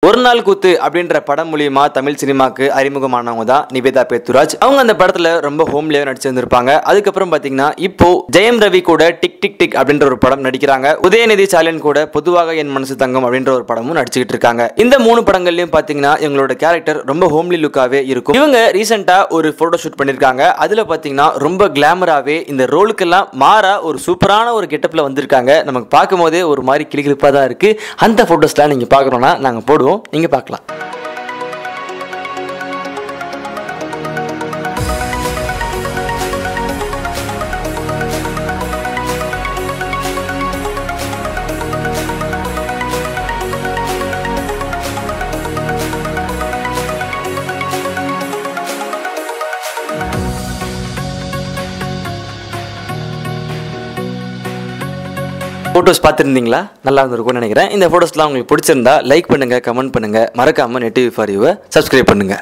ஒரு நாள் கூத்து அப்படின்ற படம் மூலியமா தமிழ் சினிமாக்கு அறிமுகமானவங்க தான் நிவேதா பேத்துராஜ். அவங்க அந்த படத்துல ரொம்ப ஹோம்லியா நடிச்சிருந்திருப்பாங்க. அதுக்கப்புறம் பாத்தீங்கன்னா இப்போ ஜெயம் ரவி கூட டிக் டிக் டிக் அப்படின்ற ஒரு படம் நடிக்கிறாங்க. உதயநிதி ஸ்டாலின் கூட பொதுவாக என் மனசு தங்கம் அப்படின்ற ஒரு படமும் நடிச்சுக்கிட்டு இருக்காங்க. இந்த 3 படங்கள்லயும் பாத்தீங்கன்னா இவங்களோட கேரக்டர் ரொம்ப ஹோம்லி லுக்காவே இருக்கும். இவங்க ரீசெண்டா ஒரு போட்டோ ஷூட் பண்ணிருக்காங்க. அதுல பாத்தீங்கன்னா ரொம்ப கிளாமராவே இந்த ரோலுக்கெல்லாம் மாறா ஒரு சூப்பரான ஒரு கெட்டப்ல வந்திருக்காங்க. நமக்கு பார்க்கும் போதே ஒரு மாதிரி கிளிகிளிப்பா தான் இருக்கு. அந்த போட்டோஸ்லாம் நீங்க பார்க்கணும்னா நாங்க போடுவோம், நீங்க பார்க்கலாம். போட்டோஸ் பார்த்துருந்தீங்களா? நல்லா இருந்திருக்கும்னு நினைக்கிறேன். இந்த போட்டோஸ்லாம் உங்களுக்கு பிடிச்சிருந்தா லைக் பண்ணுங்க, கமெண்ட் பண்ணுங்க, மறக்காம நெட்டிவி ஃபார் யூவை சப்ஸ்கிரைப் பண்ணுங்க.